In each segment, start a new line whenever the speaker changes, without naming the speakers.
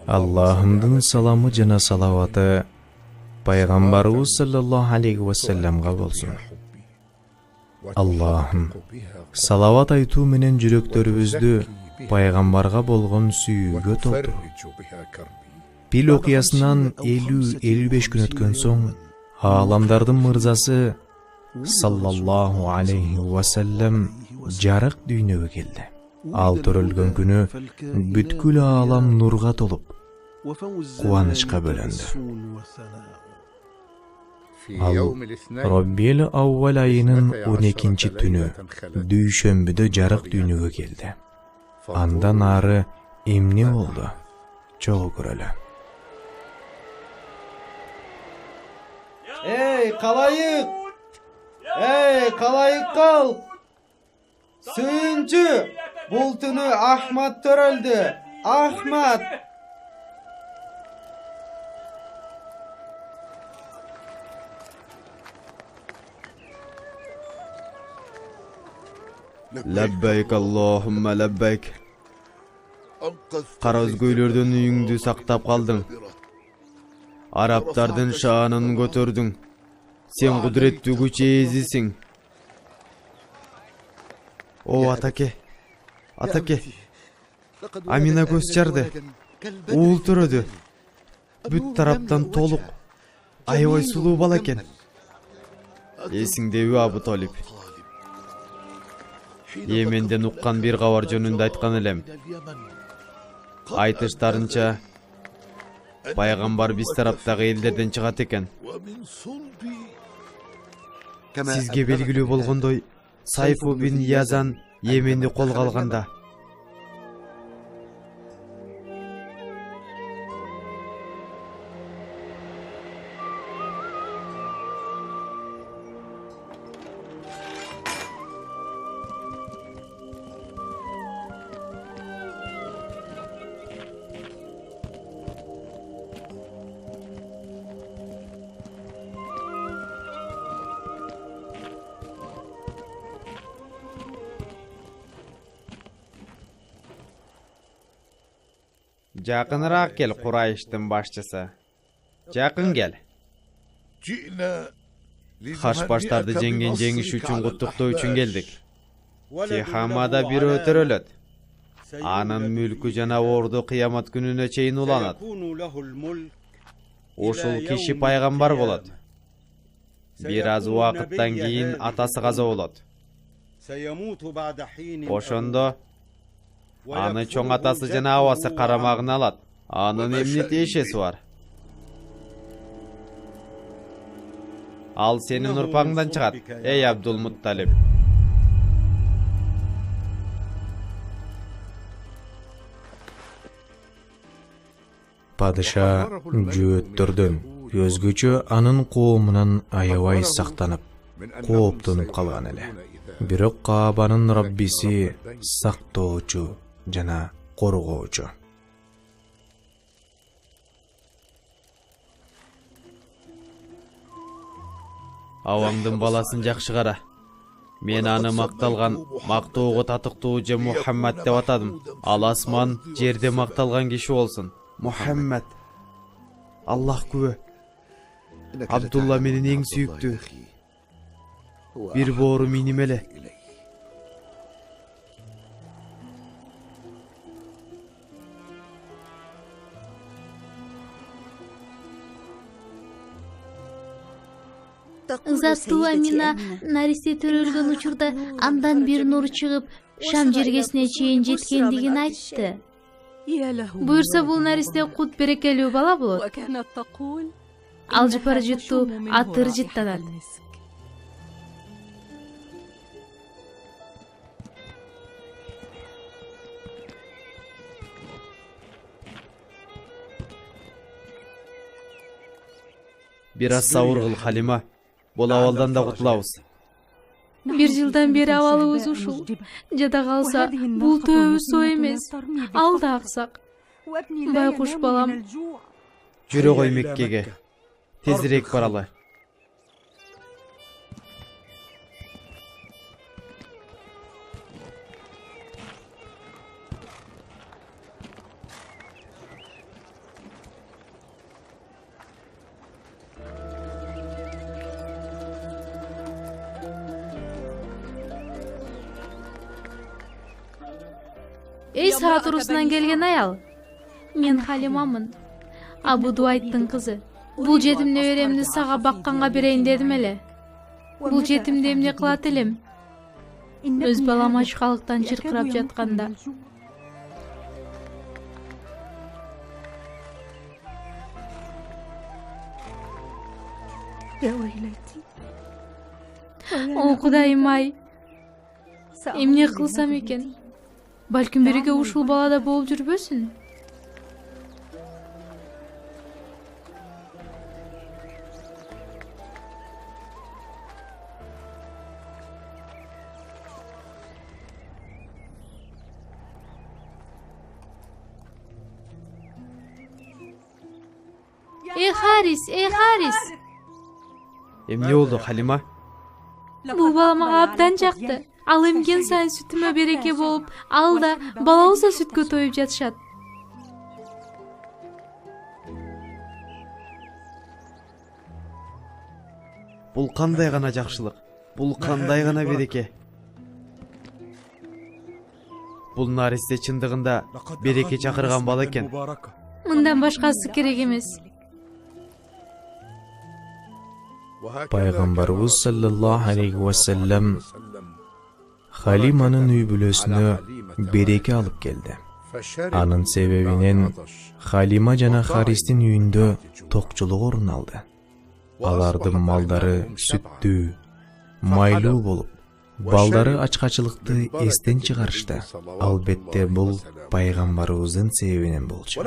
Аллахымдын саламы жана салаваты пайгамбарыбыз саллаллаху алейхи вассаламга болсун. Аллахым, салават айтуу менен жүрөктөрүбүздү пайгамбарга болгон сүйүүгө толтур. Пил окуясынан 50-55 күн өткөн соң, ааламдардын мырзасы саллаллаху алейхи вассалам жарык дүйнөгө келди. Ал төрөлгөн күнү бүткүл аалам нурга толуп, кубанычка бөлөндү. Ал Роббил Аувал айынын 12-нчи түнү дүйшөмбүдө жарык дүйнөгө келди. Андан ары эмне болду? Чогуу көрөлү.
Эй, калайык! Эй, калайык кал! Сүйүнчү! Бул түнү Ахмат төрөлдү. Ахмат!
Лаббайк Аллахумма лаббайк. Кара өзгөйлөрдөн үйүңдү сактап калдың. Араптардын шаанын көтөрдүң. Сен кудуреттүү күч ээзисиң. О атаке. Атаке. Амина көз чарды. Уул төрөдү. Бүт тараптан толук. Аябай сулуу бала экен. Эсиңдеби Абу Талип? Йеменден уккан бир кабар жөнүндө айткан элем. Айтыштарынча, пайгамбар биз тараптагы элдерден чыгат экен. Сизге белгилүү болгондой, Сайфу бин Язан Йеменди колго алганда, жакыныраак кел, Курайштын башчысы. Жакын кел. Хашбаштарды жеңген жеңиш үчүн куттуктоо үчүн келдик. Тихамада бирөө төрөлөт. Анын мүлкү жана орду кыямат күнүнө чейин уланат. Ушул киши пайгамбар болот. Бир аз убакыттан кийин атасы каза болот. Ошондо аны чоң атасы жана абасы карамагына алат. Анын эмне тиешеси бар? Ал сенин урпаңдан чыгат, эй Абдул-Мутталип.
Падыша жөөттөрдөн өзгөчө анын коомунан аябай сактанып, кооптонуп калган эле. Бирок Каабанын Раббиси сактоочу жана коргоочу.
Аваңдын баласын жакшы кара. Мен аны макталган, мактоого татыктуу же Мухаммад деп атадым. Ал асман, жерде макталган киши болсун. Мухаммад. Аллах күбө. Абдулла менин эң сүйүктүү. Бир боору миним эле.
Заттуу Амина наристе төрөлгөн учурда андан бир нур чыгып, Шам жергесине чейин жеткендигин айтты. Буюрса бул наристе кут берекелүү бала болот. Алжыпар жыттуу атыр жыттанат.
Бир аз сабыр кыл, Халима. Бул абалдан да кутулабыз.
Бир жылдан бери абалыбыз ушул. Жада калса, бул төбү соо эмес. Ал да аксак. Байкуш балам.
Жүрө кой Меккеге. Тезирээк баралы.
Эй, саат урусунан келген аял. Мен Халимамын. Абу Дуайттын кызы. Бул жетим неберемди сага бакканга берейин дедим эле. Бул жетимди эмне кылат элем? Өз балам ачкалыктан чыркырап жатканда. О, Кудайым ай. Эмне кылсам экен? Балким бириге ушул балада болуп жүрбөсүн? Эй Харис.
Эмне болду, Халима?
Бул бала мага абдан жакты. Ал эмген сайын сүтүмө береке болуп, ал да бала болсо сүткө тоюп жатышат.
Бул кандай гана жакшылык, бул кандай гана береке. Бул наристе чындыгында береке чакырган бала экен.
Мындан башкасы керек эмес.
Пайгамбарыбыз саллаллаху алейхи ва саллям Халиманын үй бүлөсүнө береке алып келди. Анын себебинен Халима жана Харистин үйүндө токчулук орун алды. Алардын малдары сүттүү, майлуу болуп, балдары ачкачылыкты эстен чыгарышты. Албетте бул пайгамбарыбыздын себебинен болчу.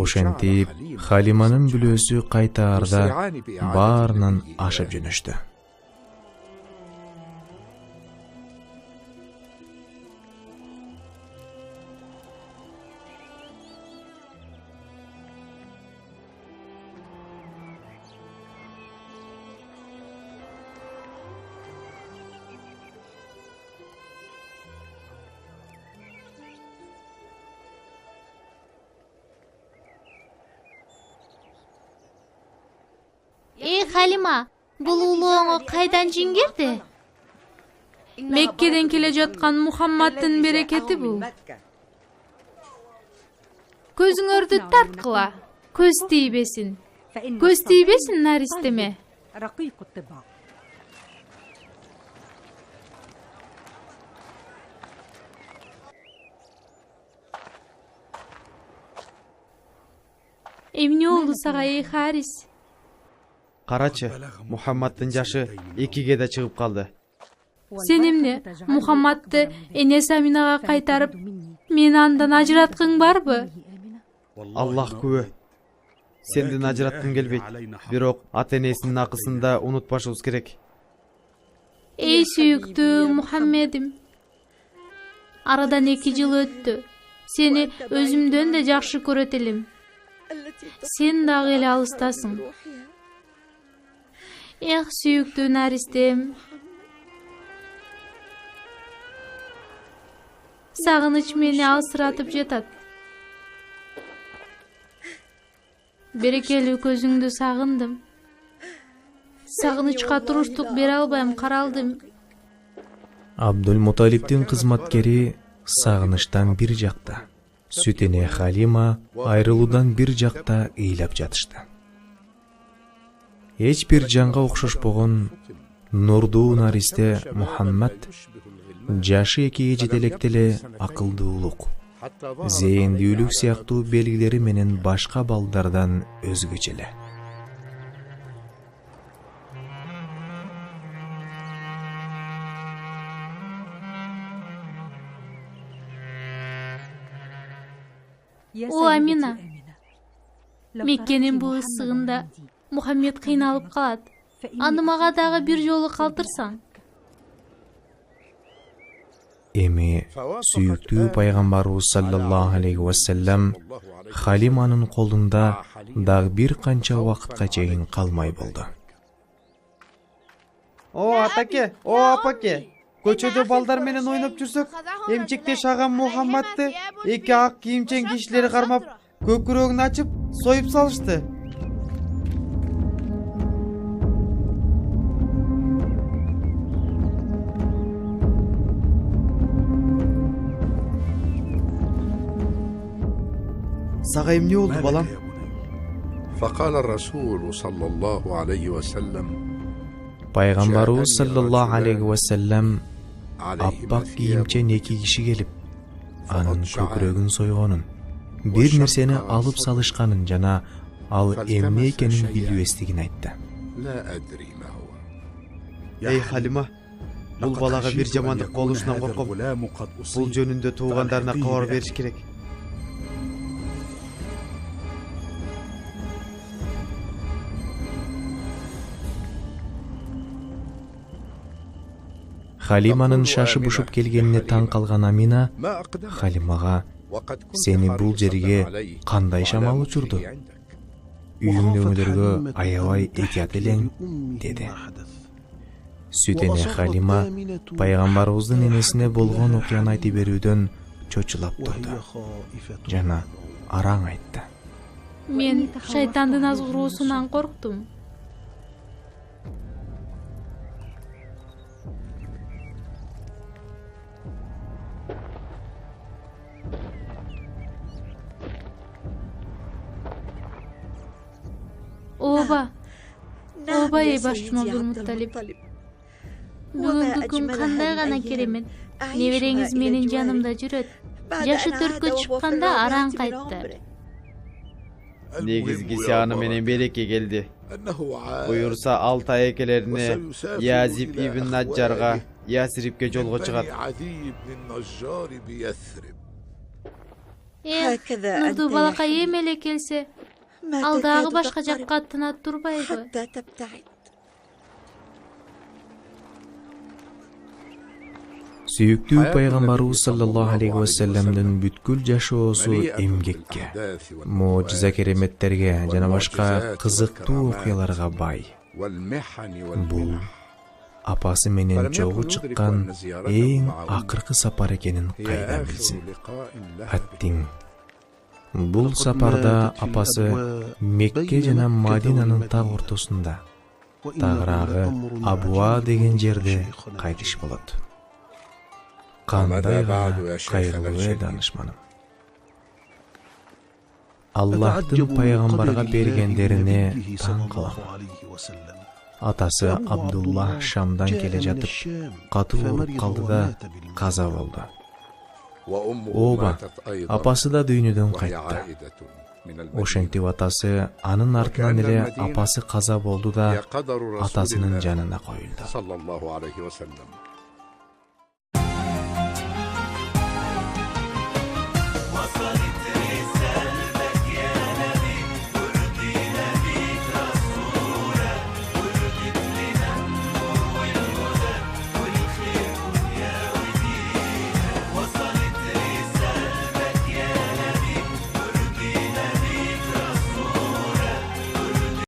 Ошентип Халиманын бүлөсү кайта арда баарынан ашып жөнөштү.
Эй, Халима, бул улууңо кайдан жин кирди? Меккеден келе жаткан Мухаммаддын берекети бул. Көзүңөрдү тарткыла, көз тийбесин. Көз тийбесин наристеме. Эмне болду сага, эй Харис?
Карачы, Мухаммаддын жашы 2ге да чыгып калды.
Сен эмне, Мухаммадды энеси Аминага кайтарып, мени андан ажыраткың барбы?
Аллах күбө. Сенден ажыраткым келбейт. Бирок ата-энесинин акысын да унутпашыбыз керек.
Эй сүйүктүү Мухаммедим. Арадан 2 жыл өттү. Сени өзүмдөн да жакшы көрөт элем. Сен дагы эле алыстасың. Эх, сүйүктүү наристем. Сагыныч мени алсыратып жатат. Берекелүү көзүңдү сагындым. Сагынычка туруштук бере албайм, каралдым.
Абдул-Муталиптин кызматкери сагынычтан бир жакта, сүт эне Халима айрылуудан бир жакта ыйлап жатышты. Эч бир жанга окшошпогон нурдуу наристе Мухаммад жашы 2ге жете электе эле акылдуулук, зээндүүлүк сыяктуу белгилери менен башка балдардан өзгөчө эле.
О, Амина. Меккенин бул ысыгында Мухаммед кыйналып калат. Аны мага дагы бир жолу калтырсаң.
Эми сүйүктүү пайгамбарыбыз саллаллаху алейхи ва саллям Халиманын колунда дагы бир канча убакытка чейин калмай болду.
О, атаке, о апаке. Көчөдө балдар менен ойноп жүрсөк, эмчектеш агам Мухаммадды 2 ак кийимчен кишилер кармап, көкүрөгүн ачып, союп салышты. Сага эмне болду балам?
فقال الرسول صلى الله عليه وسلم
Пайгамбарыбыз саллаллаху алейхи ва саллям
عليهما
аппак кийимчен
ثياب
эки киши келип, анын көкүрөгүн сойгонун, бир нерсени алып салышканын жана ал эмне экенин билбестигин айтты.
لا أدري ما هو.
Эй Халима, бул балага бир жамандык болушунан корком. Бул жөнүндө туугандарына кабар бериш керек.
Халиманын шашып ушуп келгенине таң калган Амина
ما أقدم
Халимага
وقد كنت
сени бул
حريصاً
жерге
عليك
кандай шамал
وعلى
учурду?
وجودي عندك.
Үйүңдөгүлөргө аябай этият элең, деди. Сүт эне Халима пайгамбарыбыздын энесине болгон окуяны айтып берүүдөн чочулап турду жана араң айтты.
Мен шайтандын азгыруусунан корктум. Оба эй башчы Абдулмутталип. Бүгүнкү күн кандай гана керемет. Небереңиз менин жанымда жүрөт. Жашы 4кө чыкканда араң кайтты.
Негизгиси аны менен береке келди.
أنه عاد
Буюрса алтай экелерине Язип ибн Наджарга Ясрибке жолго чыгат.
بني عدي بن النجار بيثرب.
Нурду балакай эмеле келсе, ал дагы башка жакка аттанат турбайбы?
Сүйүктүү пайгамбарыбыз саллаллаху алейхи ва салламдын бүткүл жашоосу эмгекке, мужиза кереметтерге жана башка кызыктуу окуяларга бай.
والمحن
Бул
والمنح.
апасы менен чогуу чыккан эң акыркы сапар экенин кайдан билсин? Аттиң. Бул сапарда апасы Мекке жана Мадинанын так ортосунда, тагыраагы Абуа деген жерде кайтыш болот. Кандай гана кайгылуу данышманым. Аллахтын пайгамбарга бергендерине таң калам. Атасы Абдулла Шамдан келе жатып, катуу ооруп калды да каза болду. Оба, апасы да дүйнөдөн кайтты. Ошентип атасы анын артынан эле апасы каза болду да атасынын жанына коюлду.
صلى الله عليه وسلم